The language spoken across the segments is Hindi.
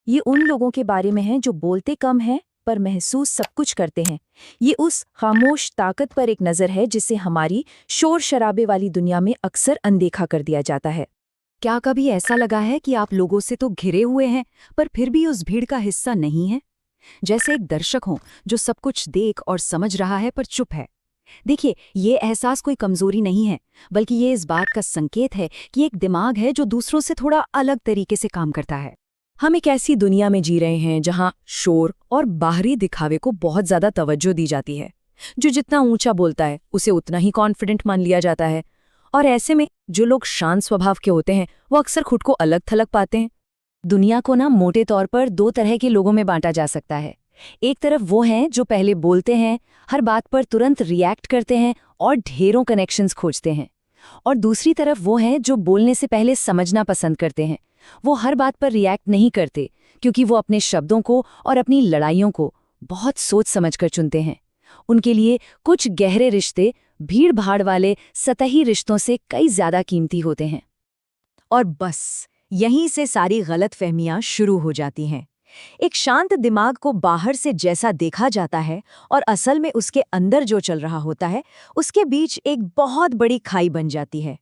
ये उन लोगों के बारे में है जो बोलते कम हैं पर महसूस सब कुछ करते हैं। ये उस खामोश ताकत पर एक नज़र है जिसे हमारी शोर शराबे वाली दुनिया में अक्सर अनदेखा कर दिया जाता है। क्या कभी ऐसा लगा है कि आप लोगों से तो घिरे हुए हैं पर फिर भी उस भीड़ का हिस्सा नहीं हैं? जैसे एक दर्शक हो जो सब कुछ देख और समझ रहा है पर चुप है। देखिए, ये एहसास कोई कमजोरी नहीं है, बल्कि ये इस बात का संकेत है कि एक दिमाग है जो दूसरों से थोड़ा अलग तरीके से काम करता है। हम एक ऐसी दुनिया में जी रहे हैं जहां शोर और बाहरी दिखावे को बहुत ज्यादा तवज्जो दी जाती है। जो जितना ऊंचा बोलता है उसे उतना ही कॉन्फिडेंट मान लिया जाता है। और ऐसे में जो लोग शांत स्वभाव के होते हैं वो अक्सर खुद को अलग थलग पाते हैं। दुनिया को ना मोटे तौर पर दो तरह के लोगों में बांटा जा सकता है। एक तरफ वो हैं जो पहले बोलते हैं, हर बात पर तुरंत रिएक्ट करते हैं और ढेरों कनेक्शंस खोजते हैं। और दूसरी तरफ वो हैं जो बोलने से पहले समझना पसंद करते हैं। वो हर बात पर रिएक्ट नहीं करते क्योंकि वो अपने शब्दों को और अपनी लड़ाइयों को बहुत सोच समझकर चुनते हैं। उनके लिए कुछ गहरे रिश्ते भीड़ भाड़ वाले सतही रिश्तों से कई ज्यादा कीमती होते हैं। और बस यहीं से सारी गलतफहमियां शुरू हो जाती हैं। एक शांत दिमाग को बाहर से जैसा देखा जाता है और असल में उसके अंदर जो चल रहा होता है, उसके बीच एक बहुत बड़ी खाई बन जाती है।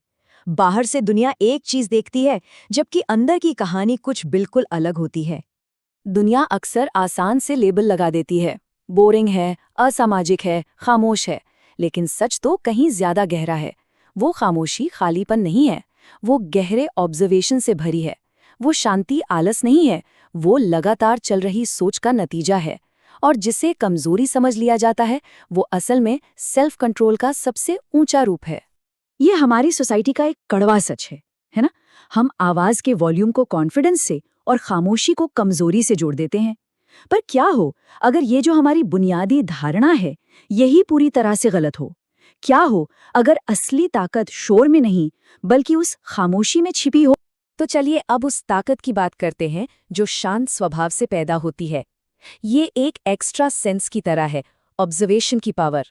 बाहर से दुनिया एक चीज देखती है, जबकि अंदर की कहानी कुछ बिल्कुल अलग होती है। दुनिया अक्सर आसान से लेबल लगा देती है, बोरिंग है, असामाजिक है, खामोश है। लेकिन सच तो कहीं ज्यादा गहरा है। वो खामोशी खालीपन नहीं है, वो गहरे ऑब्जर्वेशन से भरी है। वो शांति आलस नहीं है, वो लगातार चल रही सोच का नतीजा है। और जिसे कमजोरी समझ लिया जाता है वो असल में सेल्फ कंट्रोल का सबसे ऊंचा रूप है। ये हमारी सोसाइटी का एक कड़वा सच है ना? हम आवाज के वॉल्यूम को कॉन्फिडेंस से और खामोशी को कमजोरी से जोड़ देते हैं। पर क्या हो अगर ये जो हमारी बुनियादी धारणा है यही पूरी तरह से गलत हो? क्या हो अगर असली ताकत शोर में नहीं बल्कि उस खामोशी में छिपी हो? तो चलिए अब उस ताकत की बात करते हैं जो शांत स्वभाव से पैदा होती है। ये एक एक्स्ट्रा सेंस की तरह है, ऑब्जर्वेशन की पावर।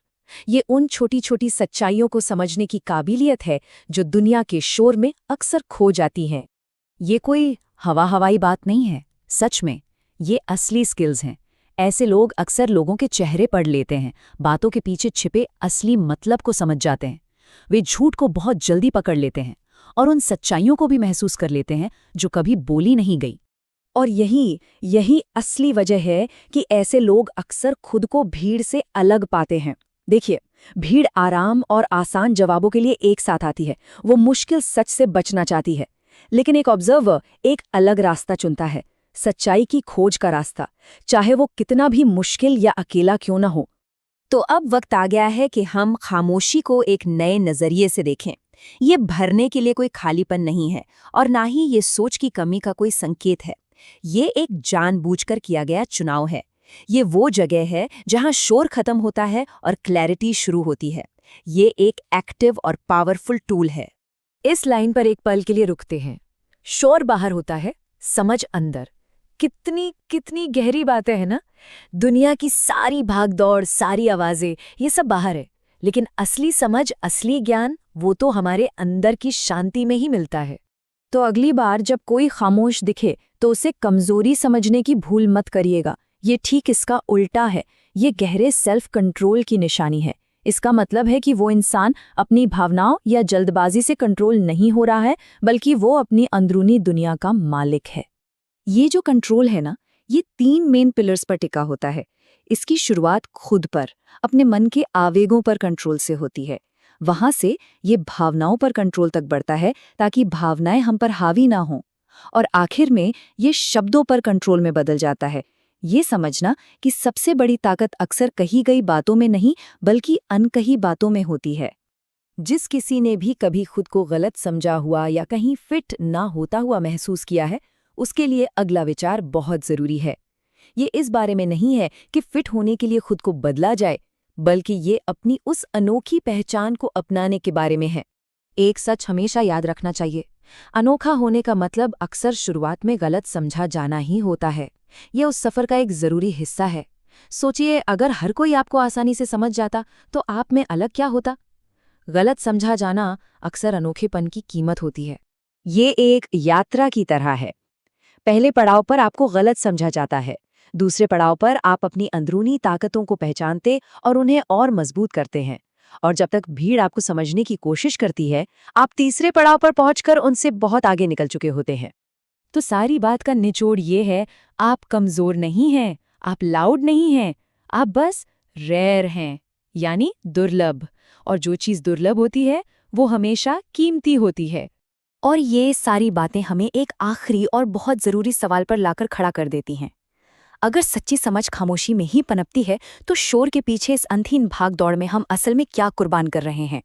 ये उन छोटी छोटी सच्चाइयों को समझने की काबिलियत है जो दुनिया के शोर में अक्सर खो जाती हैं। ये कोई हवाई बात नहीं है, सच में ये असली स्किल्स हैं। ऐसे लोग अक्सर लोगों के चेहरे पढ़ लेते हैं, बातों के पीछे छिपे असली मतलब को समझ जाते हैं। वे झूठ को बहुत जल्दी पकड़ लेते हैं और उन सच्चाइयों को भी महसूस कर लेते हैं जो कभी बोली नहीं गई। और यही असली वजह है कि ऐसे लोग अक्सर खुद को भीड़ से अलग पाते हैं। देखिए, भीड़ आराम और आसान जवाबों के लिए एक साथ आती है, वो मुश्किल सच से बचना चाहती है। लेकिन एक ऑब्जर्वर एक अलग रास्ता चुनता है, सच्चाई की खोज का रास्ता, चाहे वो कितना भी मुश्किल या अकेला क्यों ना हो। तो अब वक्त आ गया है कि हम खामोशी को एक नए नजरिए से देखें। ये भरने के लिए कोई खालीपन नहीं है और ना ही ये सोच की कमी का कोई संकेत है। ये एक जानबूझकर किया गया चुनाव है। ये वो जगह है जहां शोर खत्म होता है और क्लैरिटी शुरू होती है। ये एक एक्टिव और पावरफुल टूल है। इस लाइन पर एक पल के लिए रुकते हैं। शोर बाहर होता है, समझ अंदर। कितनी कितनी गहरी बातें हैं ना। दुनिया की सारी भागदौड़, सारी आवाजें, ये सब बाहर है। लेकिन असली समझ, असली ज्ञान वो तो हमारे अंदर की शांति में ही मिलता है। तो अगली बार जब कोई खामोश दिखे तो उसे कमजोरी समझने की भूल मत करिएगा। ये ठीक इसका उल्टा है। ये गहरे सेल्फ कंट्रोल की निशानी है। इसका मतलब है कि वो इंसान अपनी भावनाओं या जल्दबाजी से कंट्रोल नहीं हो रहा है, बल्कि वो अपनी अंदरूनी दुनिया का मालिक है। ये जो कंट्रोल है ना, ये 3 मेन पिलर्स पर टिका होता है। इसकी शुरुआत खुद पर, अपने मन के आवेगों पर कंट्रोल से होती है। वहां से ये भावनाओं पर कंट्रोल तक बढ़ता है ताकि भावनाएं हम पर हावी ना हों। और आखिर में ये शब्दों पर कंट्रोल में बदल जाता है। ये समझना कि सबसे बड़ी ताकत अक्सर कही गई बातों में नहीं बल्कि अनकही बातों में होती है। जिस किसी ने भी कभी खुद को गलत समझा हुआ या कहीं फिट ना होता हुआ महसूस किया है, उसके लिए अगला विचार बहुत जरूरी है। ये इस बारे में नहीं है कि फिट होने के लिए खुद को बदला जाए, बल्कि ये अपनी उस अनोखी पहचान को अपनाने के बारे में है। एक सच हमेशा याद रखना चाहिए, अनोखा होने का मतलब अक्सर शुरुआत में गलत समझा जाना ही होता है। ये उस सफर का एक जरूरी हिस्सा है। सोचिए, अगर हर कोई आपको आसानी से समझ जाता तो आप में अलग क्या होता। गलत समझा जाना अक्सर अनोखेपन की कीमत होती है। ये एक यात्रा की तरह है। पहले पड़ाव पर आपको गलत समझा जाता है, दूसरे पड़ाव पर आप अपनी अंदरूनी ताकतों को पहचानते और उन्हें और मजबूत करते हैं। और जब तक भीड़ आपको समझने की कोशिश करती है, आप तीसरे पड़ाव पर पहुंचकर उनसे बहुत आगे निकल चुके होते हैं। तो सारी बात का निचोड़ ये है, आप कमजोर नहीं हैं, आप लाउड नहीं हैं, आप बस रेयर हैं, यानी दुर्लभ। और जो चीज़ दुर्लभ होती है वो हमेशा कीमती होती है। और ये सारी बातें हमें एक आखिरी और बहुत ज़रूरी सवाल पर लाकर खड़ा कर देती हैं। अगर सच्ची समझ खामोशी में ही पनपती है, तो शोर के पीछे इस अंधीन भाग दौड़ में हम असल में क्या कुर्बान कर रहे हैं?